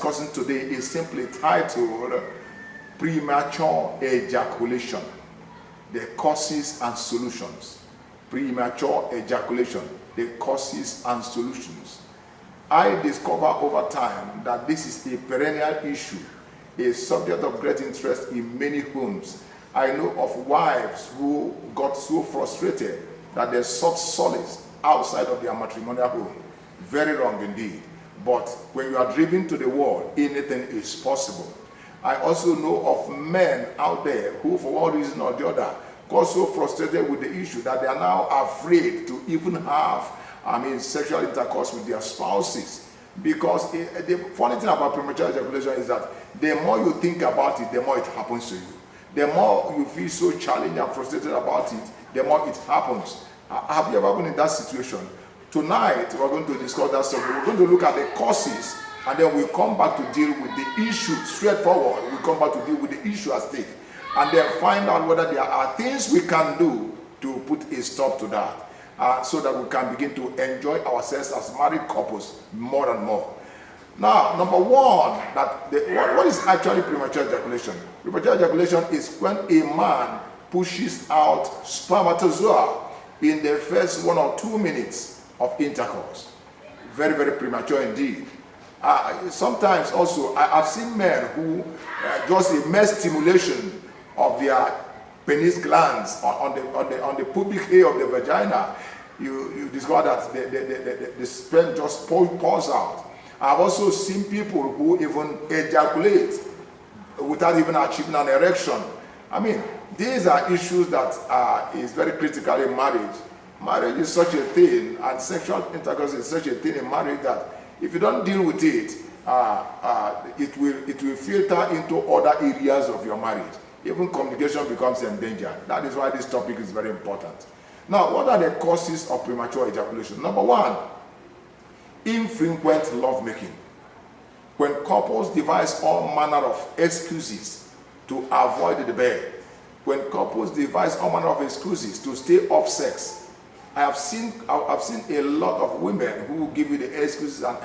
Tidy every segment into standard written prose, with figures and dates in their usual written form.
discussing today is simply titled Premature Ejaculation, the Causes and Solutions. Premature ejaculation, the causes and solutions. I discover over time that this is a perennial issue, a subject of great interest in many homes. I know of wives who got so frustrated that they sought solace outside of their matrimonial home. Very wrong indeed. But when you are driven to the wall, anything is possible. I also know of men out there who, for one reason or the other, got so frustrated with the issue that they are now afraid to even have, sexual intercourse with their spouses. Because the funny thing about premature ejaculation is that the more you think about it, the more it happens to you. The more you feel so challenged and frustrated about it, the more it happens. Have you ever been in that situation? Tonight, we're going to discuss that subject. We're going to look at the causes, and then we'll come back to deal with the issue straightforward. We'll come back to deal with the issue at stake, and then find out whether there are things we can do to put a stop to that, so that we can begin to enjoy ourselves as married couples more and more. Now, number one, what is actually premature ejaculation? Premature ejaculation is when a man pushes out spermatozoa in the first 1 or 2 minutes of intercourse. Very, very premature indeed. Sometimes also, I've seen men who just a mere stimulation of their penis glands on the pubic hair of the vagina, you discover that the sperm just pours out. I've also seen people who even ejaculate without even achieving an erection. These are issues that is very critical in marriage. Marriage is such a thing, and sexual intercourse is such a thing in marriage that if you don't deal with it, it will filter into other areas of your marriage. Even communication becomes endangered. That is why this topic is very important. Now, what are the causes of premature ejaculation? Number one, infrequent lovemaking. When couples devise all manner of excuses to avoid the bed, when couples devise all manner of excuses to stay off sex, I've seen a lot of women who give you the excuses, and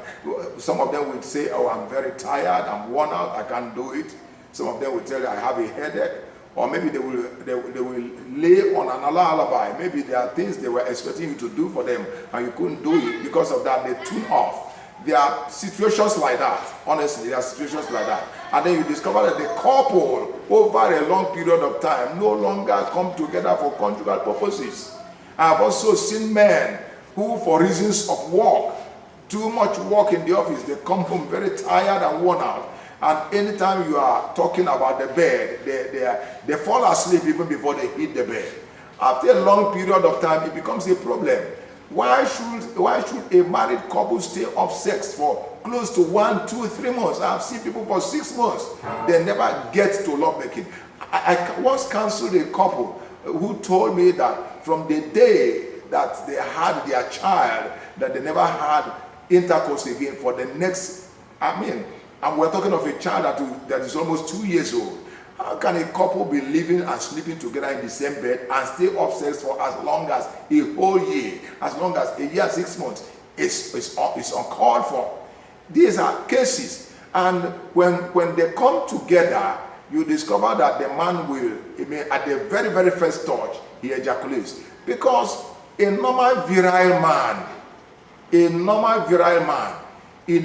some of them will say, "Oh, I'm very tired, I'm worn out, I can't do it." Some of them will tell you, "I have a headache," or maybe they will lay on another alibi. Maybe there are things they were expecting you to do for them and you couldn't do it. Because of that, they tune off. There are situations like that. Honestly, there are situations like that. And then you discover that the couple, over a long period of time, no longer come together for conjugal purposes. I've also seen men who, for reasons of work, too much work in the office, they come home very tired and worn out. And anytime you are talking about the bed, they fall asleep even before they hit the bed. After a long period of time, it becomes a problem. Why should a married couple stay off sex for close to 1, 2, 3 months? I've seen people for 6 months. They never get to lovemaking. I once counseled a couple who told me that from the day that they had their child, that they never had intercourse again for the next, and we're talking of a child that is almost 2 years old. How can a couple be living and sleeping together in the same bed and stay off sex for as long as a whole year, as long as a year, 6 months? It's uncalled for. These are cases. And when they come together, you discover that the man will, at the very, very first touch, he ejaculates. Because a normal virile man in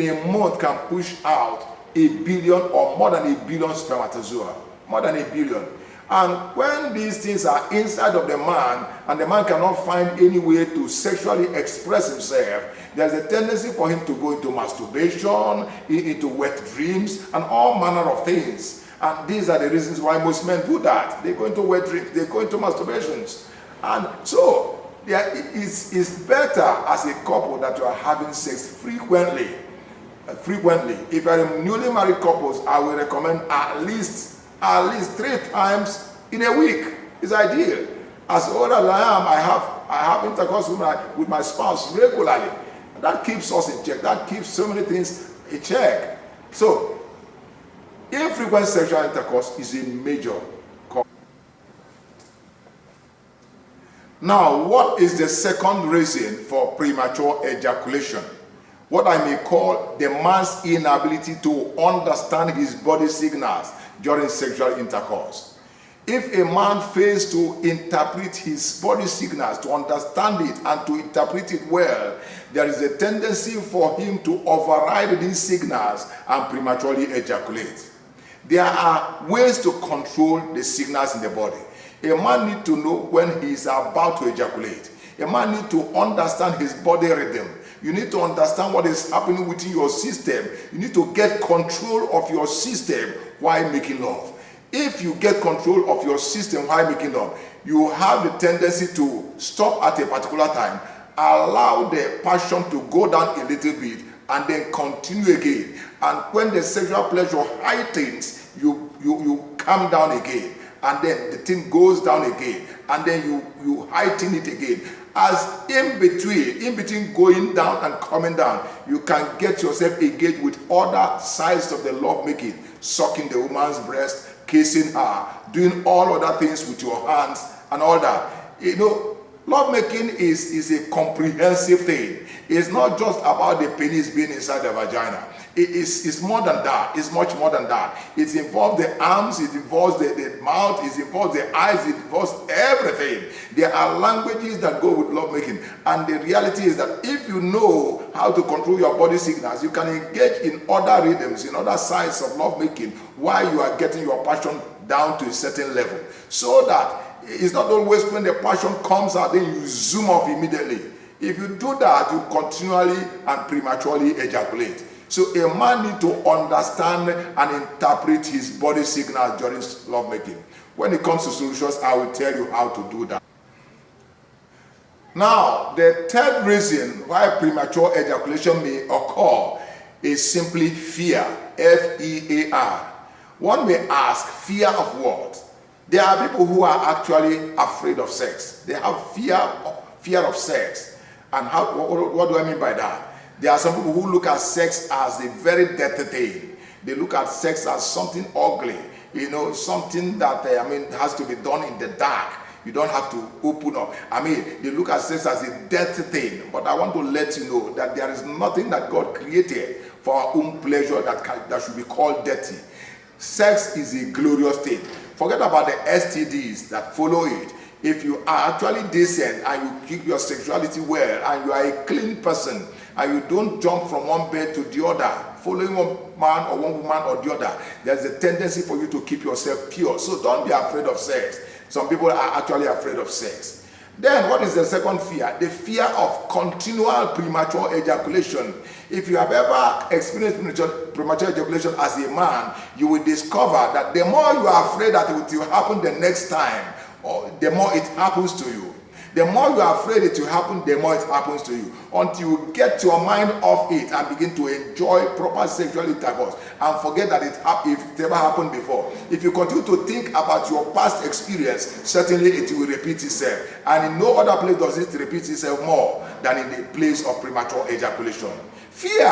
a month can push out 1 billion or more than 1 billion spermatozoa. More than 1 billion. And when these things are inside of the man, and the man cannot find any way to sexually express himself, there's a tendency for him to go into masturbation, into wet dreams, and all manner of things. And these are the reasons why most men do that. They go into wet dreams, they go into masturbations. And so, it's better as a couple that you are having sex frequently. If you are a newly married couples, I will recommend at least 3 times in a week. It's ideal. As old as I am, I have intercourse with my spouse regularly. That keeps us in check. That keeps so many things in check. So, infrequent sexual intercourse is a major cause. Now, what is the second reason for premature ejaculation? what I may call the man's inability to understand his body signals during sexual intercourse. If a man fails to interpret his body signals, to understand it and to interpret it well, there is a tendency for him to override these signals and prematurely ejaculate. There are ways to control the signals in the body. A man needs to know when he is about to ejaculate. A man needs to understand his body rhythm. You need to understand what is happening within your system. You need to get control of your system while making love. If you get control of your system while making love, you have the tendency to stop at a particular time, allow the passion to go down a little bit, and then continue again. And when the sexual pleasure heightens, you calm down again, and then the thing goes down again, and then you heighten it again. As in between going down and coming down, you can get yourself engaged with other sides of the lovemaking, sucking the woman's breast, kissing her, doing all other things with your hands and all that. You know, lovemaking is a comprehensive thing. It's not just about the penis being inside the vagina. It's more than that. It's much more than that. It involves the arms, it involves the mouth, it involves the eyes, it involves everything. There are languages that go with lovemaking. And the reality is that if you know how to control your body signals, you can engage in other rhythms, in other sides of lovemaking while you are getting your passion down to a certain level. So that it's not always when the passion comes out, then you zoom off immediately. If you do that, you continually and prematurely ejaculate. So a man needs to understand and interpret his body signals during lovemaking. When it comes to solutions, I will tell you how to do that. Now, the third reason why premature ejaculation may occur is simply fear, F-E-A-R. One may ask, fear of what? There are people who are actually afraid of sex. They have fear of sex. And what do I mean by that? There are some people who look at sex as a very dirty thing. They look at sex as something ugly, you know, something that has to be done in the dark. You don't have to open up. They look at sex as a dirty thing. But I want to let you know that there is nothing that God created for our own pleasure that should be called dirty. Sex is a glorious thing. Forget about the STDs that follow it. If you are actually decent and you keep your sexuality well and you are a clean person and you don't jump from one bed to the other, following one man or one woman or the other, there's a tendency for you to keep yourself pure. So don't be afraid of sex. Some people are actually afraid of sex. Then what is the second fear? The fear of continual premature ejaculation. If you have ever experienced premature ejaculation as a man, you will discover that the more you are afraid that it will happen the next time, or the more it happens to you. The more you are afraid it will happen, the more it happens to you. Until you get your mind off it and begin to enjoy proper sexual intercourse and forget that it ever happened before. If you continue to think about your past experience, certainly it will repeat itself. And in no other place does it repeat itself more than in the place of premature ejaculation. Fear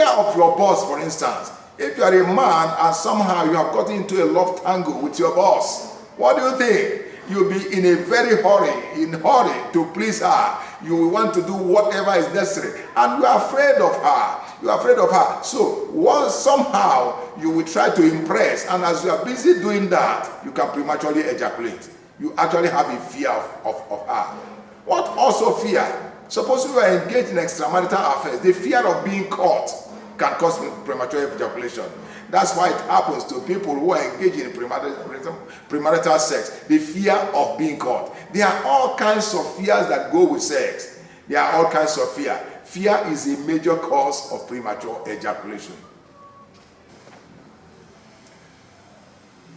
of your boss, for instance. If you are a man and somehow you have gotten into a love tangle with your boss, what do you think? You'll be in a very hurry to please her. You will want to do whatever is necessary. And you are afraid of her. You are afraid of her. So somehow you will try to impress. And as you are busy doing that, you can prematurely ejaculate. You actually have a fear of her. What also fear? Suppose you are engaged in extramarital affairs. The fear of being caught can cause premature ejaculation. That's why it happens to people who are engaged in premarital sex. The fear of being caught. There are all kinds of fears that go with sex. There are all kinds of fear. Fear is a major cause of premature ejaculation.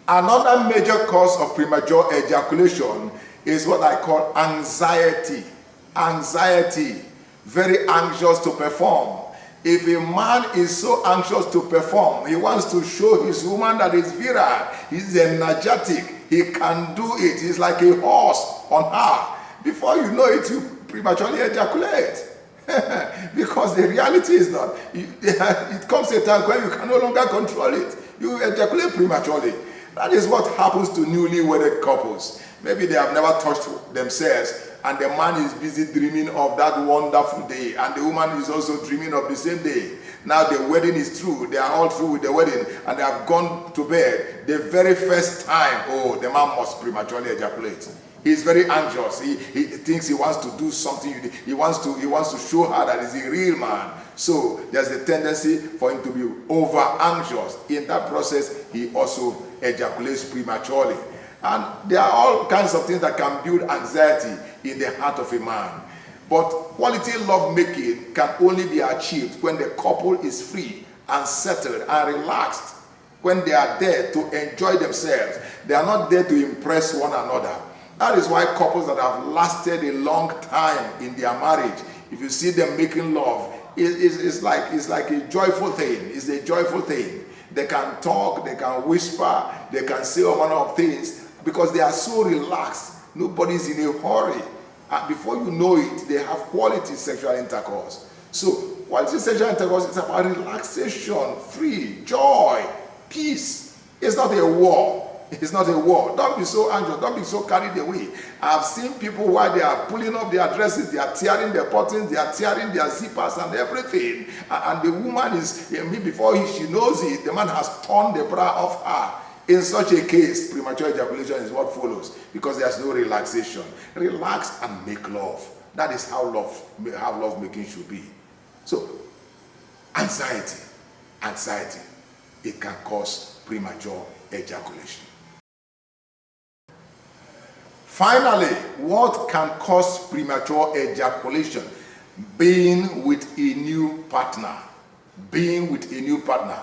Another major cause of premature ejaculation is what I call anxiety. Anxiety. Very anxious to perform. If a man is so anxious to perform, he wants to show his woman that he's virile, he's energetic, he can do it, he's like a horse on her. Before you know it, you prematurely ejaculate. Because the reality is not. It comes a time when you can no longer control it. You ejaculate prematurely. That is what happens to newly wedded couples. Maybe they have never touched themselves and the man is busy dreaming of that wonderful day, and the woman is also dreaming of the same day. Now the wedding is through, they are all through with the wedding, and they have gone to bed. The very first time, oh, the man must prematurely ejaculate. He's very anxious. He thinks he wants to do something. He wants to show her that he's a real man. So there's a tendency for him to be over anxious. In that process, he also ejaculates prematurely. And there are all kinds of things that can build anxiety in the heart of a man. But quality love making can only be achieved when the couple is free and settled and relaxed. When they are there to enjoy themselves, they are not there to impress one another. That is why couples that have lasted a long time in their marriage, if you see them making love, it's like a joyful thing. It's a joyful thing. They can talk, they can whisper, they can say all manner of things because they are so relaxed. Nobody's in a hurry. And before you know it, they have quality sexual intercourse. So quality sexual intercourse is about relaxation, free, joy, peace. It's not a war. It's not a war. Don't be so anxious. Don't be so carried away. I've seen people while they are pulling up their dresses, they are tearing their buttons, they are tearing their zippers and everything. And the woman is, before she knows it, the man has torn the bra off her. In such a case, premature ejaculation is what follows because there's no relaxation. Relax and make love. That is how love making should be. So, anxiety, it can cause premature ejaculation. Finally, what can cause premature ejaculation? Being with a new partner. Being with a new partner.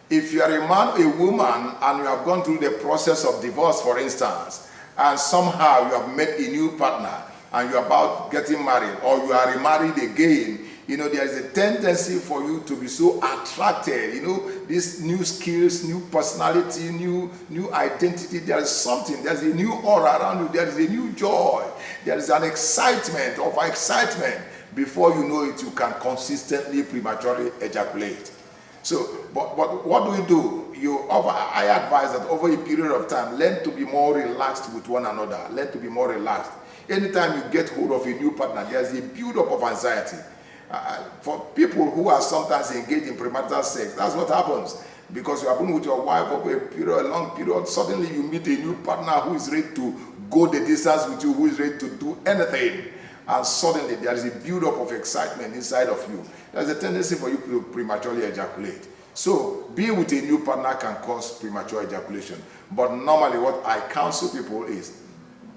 If you are a man, a woman, and you have gone through the process of divorce, for instance, and somehow you have met a new partner, and you're about getting married, or you are remarried again, there is a tendency for you to be so attracted, these new skills, new personality, new identity. There is something, there's a new aura around you, there is a new joy, there is an excitement. Before you know it, you can consistently prematurely ejaculate. So, but what do? I advise that over a period of time, learn to be more relaxed with one another. Learn to be more relaxed. Anytime you get hold of a new partner, there's a build-up of anxiety. For people who are sometimes engaged in premarital sex, that's what happens. Because you have been with your wife over a long period, suddenly you meet a new partner who is ready to go the distance with you, who is ready to do anything. And suddenly there is a build-up of excitement inside of you. There's a tendency for you to prematurely ejaculate. So being with a new partner can cause premature ejaculation. But normally what I counsel people is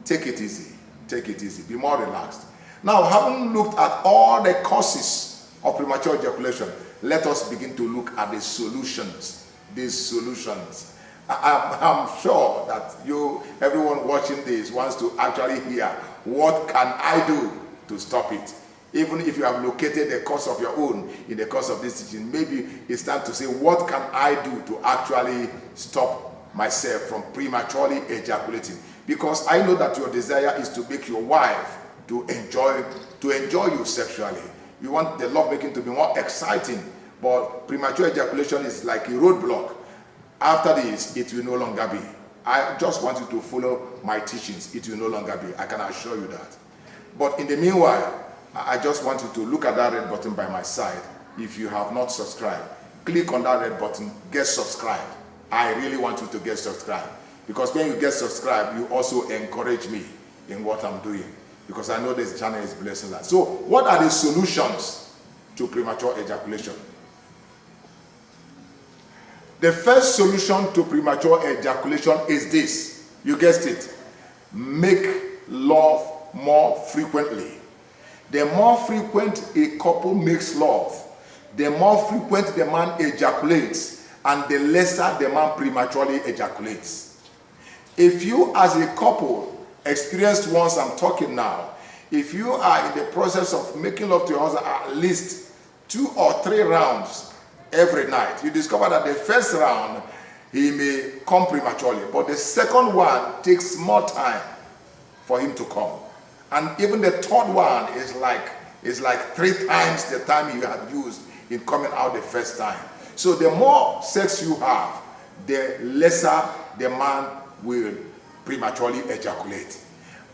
take it easy. Take it easy. Be more relaxed. Now, having looked at all the causes of premature ejaculation, let us begin to look at the solutions. These solutions. I'm sure that everyone watching this wants to actually hear, what can I do to stop it? Even if you have located a cause of your own in the course of this teaching, maybe it's time to say, what can I do to actually stop myself from prematurely ejaculating? Because I know that your desire is to make your wife to enjoy you sexually. You want the lovemaking to be more exciting, but premature ejaculation is like a roadblock. After this, it will no longer be. I just want you to follow my teachings. It will no longer be. I can assure you that. But in the meanwhile, I just want you to look at that red button by my side. If you have not subscribed, click on that red button, get subscribed. I really want you to get subscribed. Because when you get subscribed, you also encourage me in what I'm doing. Because I know this channel is blessing that. So, what are the solutions to premature ejaculation? The first solution to premature ejaculation is this. You guessed it. Make love more frequently. The more frequent a couple makes love, the more frequent the man ejaculates, and the lesser the man prematurely ejaculates. If you as a couple, experienced ones I'm talking now, if you are in the process of making love to your husband at least 2 or 3 rounds every night, you discover that the first round he may come prematurely, but the second one takes more time for him to come. And even the third one is like 3 times the time you had used in coming out the first time. So the more sex you have, the lesser the man will prematurely ejaculate.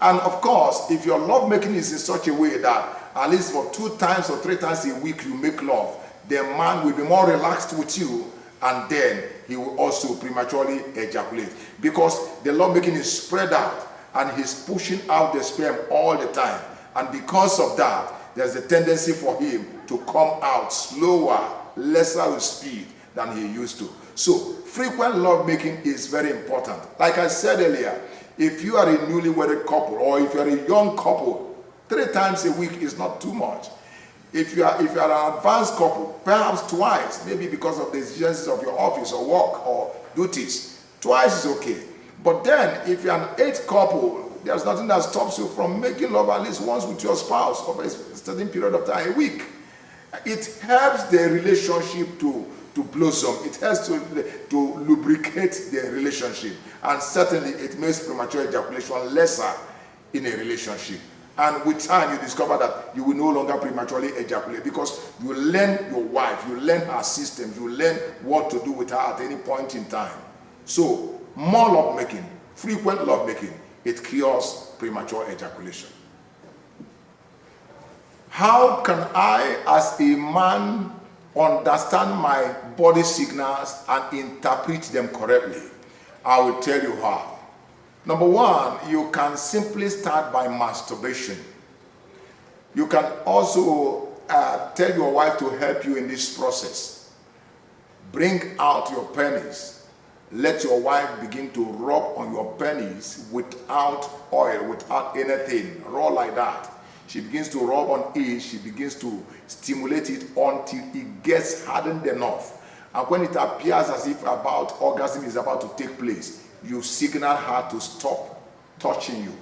And of course, if your love making is in such a way that at least for 2 times or 3 times a week you make love, the man will be more relaxed with you, and then he will also prematurely ejaculate, because the love making is spread out and he's pushing out the sperm all the time. And because of that, there's a tendency for him to come out slower, lesser with speed than he used to. So frequent love making is very important. Like I said earlier, if you are a newly wedded couple, or if you are a young couple, 3 times a week is not too much. If you are an advanced couple, perhaps twice, maybe because of the exigencies of your office or work or duties, twice is okay. But then, if you're an 8th couple, there's nothing that stops you from making love at least once with your spouse over a certain period of time, a week. It helps the relationship to blossom. It helps to lubricate the relationship. And certainly, it makes premature ejaculation lesser in a relationship. And with time, you discover that you will no longer prematurely ejaculate, because you learn your wife, you learn her systems, you learn what to do with her at any point in time. So, more love making, frequent love making, it cures premature ejaculation. How can I, as a man, understand my body signals and interpret them correctly? I will tell you how. Number 1, you can simply start by masturbation. You can also tell your wife to help you in this process. Bring out your penis. Let your wife begin to rub on your penis without oil, without anything, raw like that. She begins to rub on it, she begins to stimulate it until it gets hardened enough. And when it appears as if orgasm is about to take place, you signal her to stop touching you.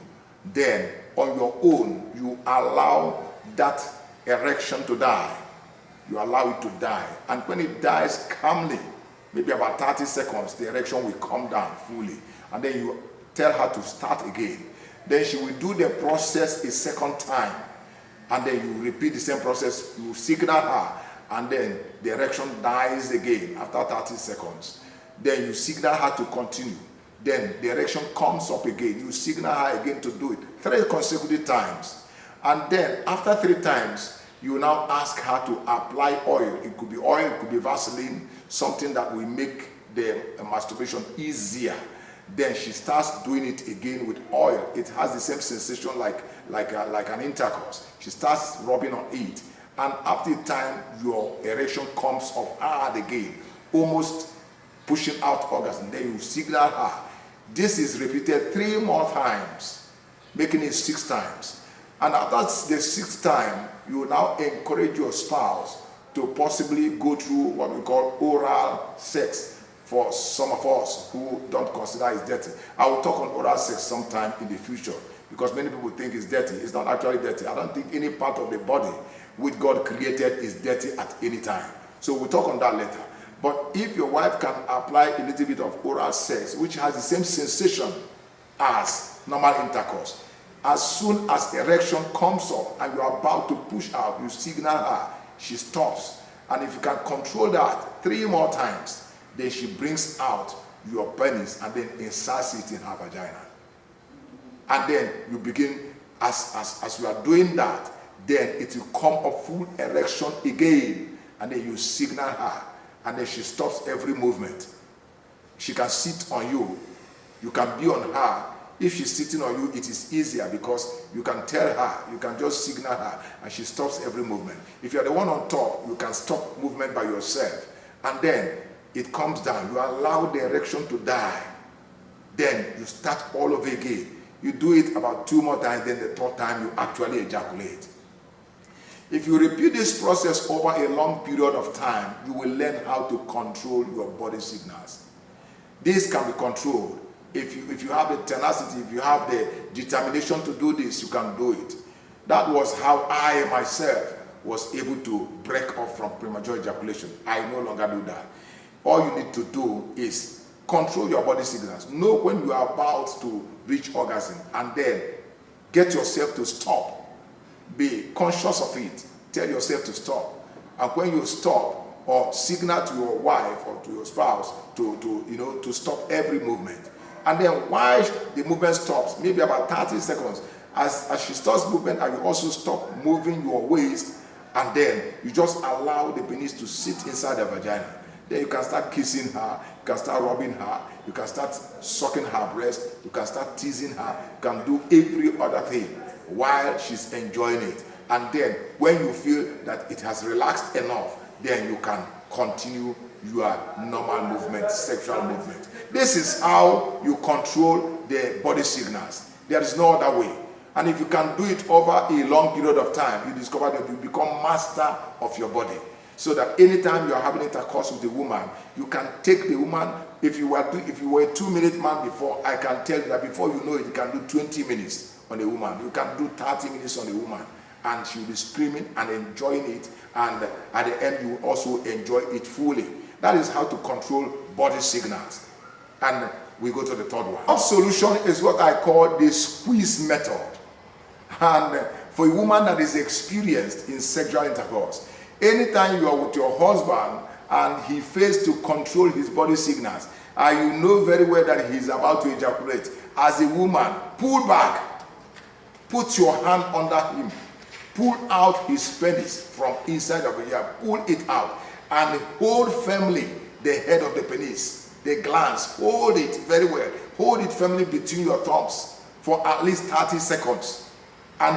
Then, on your own, you allow that erection to die. You allow it to die. And when it dies calmly, maybe about 30 seconds, the erection will come down fully. And then you tell her to start again. Then she will do the process a second time. And then you repeat the same process. You signal her. And then the erection dies again after 30 seconds. Then you signal her to continue. Then the erection comes up again. You signal her again to do it 3 consecutive times. And then after 3 times, you now ask her to apply oil. It could be oil, it could be Vaseline, something that will make the masturbation easier. Then she starts doing it again with oil. It has the same sensation like an intercourse. She starts rubbing on it. And after a time, your erection comes up hard again, almost pushing out orgasm. Then you signal her. This is repeated 3 more times, making it 6 times. And after the 6th time, you now encourage your spouse to possibly go through what we call oral sex, for some of us who don't consider it dirty. I will talk on oral sex sometime in the future, because many people think it's dirty. It's not actually dirty. I don't think any part of the body which God created is dirty at any time. So we'll talk on that later. But if your wife can apply a little bit of oral sex, which has the same sensation as normal intercourse, as soon as erection comes up and you are about to push out, you signal her, she stops. And if you can control that 3 more times, then she brings out your penis and then inserts it in her vagina. And then you begin, as you are doing that, then it will come up full erection again. And then you signal her. And then she stops every movement. She can sit on you. You can be on her. If she's sitting on you, it is easier because you can tell her, you can just signal her, and she stops every movement. If you're the one on top, you can stop movement by yourself. And then it comes down. You allow the erection to die. Then you start all over again. You do it about 2 more times, then the 3rd time you actually ejaculate. If you repeat this process over a long period of time, you will learn how to control your body signals. This can be controlled. If you have the tenacity, if you have the determination to do this, you can do it. That was how I myself was able to break off from premature ejaculation. I no longer do that. All you need to do is control your body signals. Know when you are about to reach orgasm, and then get yourself to stop. Be conscious of it. Tell yourself to stop. And when you stop, or signal to your wife or to your spouse to stop every movement. And then while the movement stops, maybe about 30 seconds, as she stops moving, and you also stop moving your waist, and then you just allow the penis to sit inside the vagina. Then you can start kissing her, you can start rubbing her, you can start sucking her breast, you can start teasing her, you can do every other thing while she's enjoying it. And then when you feel that it has relaxed enough, then you can continue your normal movement, sexual movement. This is how you control the body signals. There is no other way. And if you can do it over a long period of time, you discover that you become master of your body. So that anytime you are having intercourse with a woman, you can take the woman. If you were a 2-minute man before, I can tell you that before you know it, you can do 20 minutes on a woman. You can do 30 minutes on a woman, and she'll be screaming and enjoying it. And at the end, you will also enjoy it fully. That is how to control body signals. And we go to the third one. One solution is what I call the squeeze method. And for a woman that is experienced in sexual intercourse, anytime you are with your husband and he fails to control his body signals, and you know very well that he is about to ejaculate, as a woman, pull back, put your hand under him, pull out his penis from inside of the ear, pull it out, and hold firmly the head of the penis, the glans, hold it very well, hold it firmly between your thumbs for at least 30 seconds. And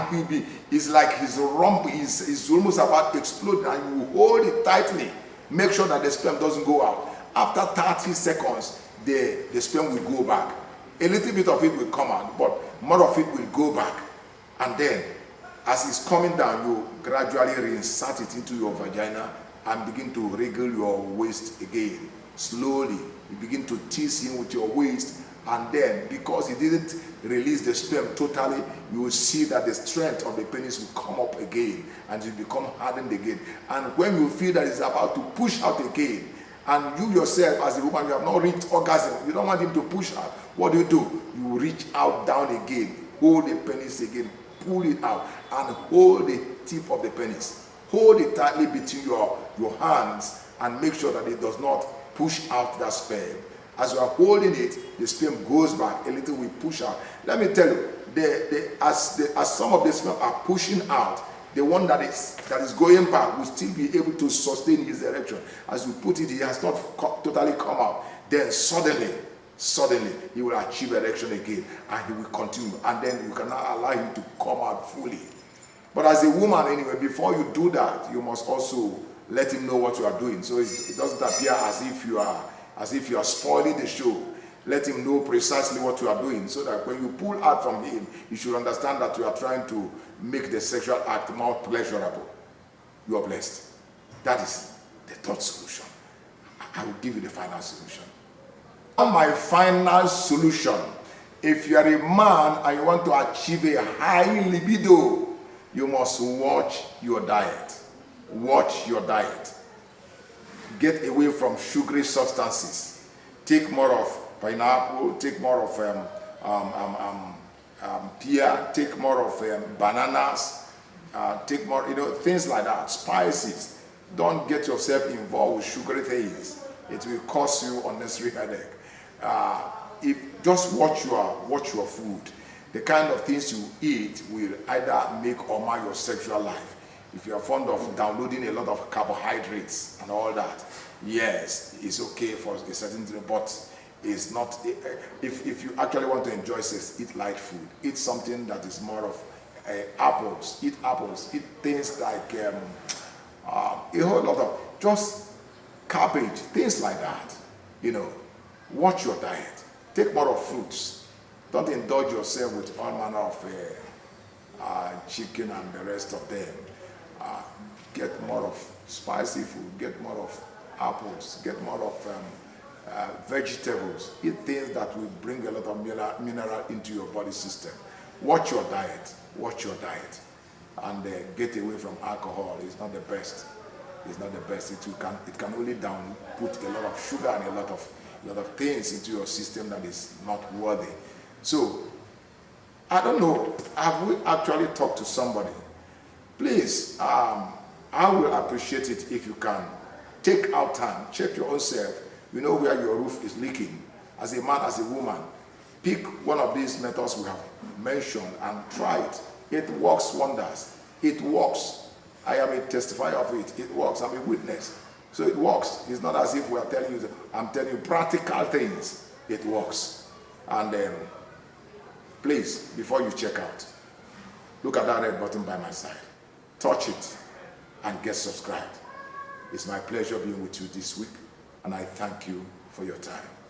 it's like his rump is almost about exploding, and you hold it tightly. Make sure that the sperm doesn't go out. After 30 seconds, the sperm will go back. A little bit of it will come out, but more of it will go back. And then, as it's coming down, you gradually reinsert it into your vagina and begin to wriggle your waist again. Slowly, you begin to tease him with your waist. And then, because he didn't release the sperm totally, you will see that the strength of the penis will come up again, and it will become hardened again. And when you feel that it's about to push out again, and you yourself as a woman, you have not reached orgasm, you don't want him to push out, what do? You reach out down again, hold the penis again, pull it out, and hold the tip of the penis. Hold it tightly between your hands, and make sure that it does not push out that sperm. As you are holding it, the sperm goes back, a little will push out. Let me tell you, as some of the sperm are pushing out, the one that is going back will still be able to sustain his erection. As you put it, he has not totally come out. Then suddenly, he will achieve erection again, and he will continue. And then you cannot allow him to come out fully. But as a woman, anyway, before you do that, you must also let him know what you are doing, so it doesn't appear as if you are spoiling the show. Let him know precisely what you are doing, so that when you pull out from him, you should understand that you are trying to make the sexual act more pleasurable. You are blessed. That is the third solution. I will give you the final solution. My final solution, if you are a man and you want to achieve a high libido, you must watch your diet. Watch your diet. Get away from sugary substances. Take more of pineapple, take more of pear, take more of bananas, take more, things like that, spices. Don't get yourself involved with sugary things. It will cause you unnecessary headache. Just watch your food. The kind of things you eat will either make or mar your sexual life. If you are fond of downloading a lot of carbohydrates and all that, yes, it's okay for a certain thing, but it's not. If you actually want to enjoy sex, eat light food. Eat something that is more of apples. Eat apples. Eat things like a whole lot of just cabbage, things like that. Watch your diet. Take more of fruits. Don't indulge yourself with all manner of chicken and the rest of them. Get more of spicy food. Get more of apples. Get more of vegetables. Eat things that will bring a lot of mineral into your body system. Watch your diet. Watch your diet. And get away from alcohol. It's not the best. It's not the best. It can only put a lot of sugar and a lot of things into your system that is not worthy. So, I don't know, have we actually talked to somebody? Please, I will appreciate it if you can take out time, check your own self. You know where your roof is leaking. As a man, as a woman, Pick one of these methods we have mentioned and try it. It works wonders. It works. I am a testifier of it. It works. I'm a witness. So it works. It's not as if we are telling you, I'm telling you practical things. It works. And please, before you check out, look at that red button by my side. Touch it and get subscribed. It's my pleasure being with you this week, and I thank you for your time.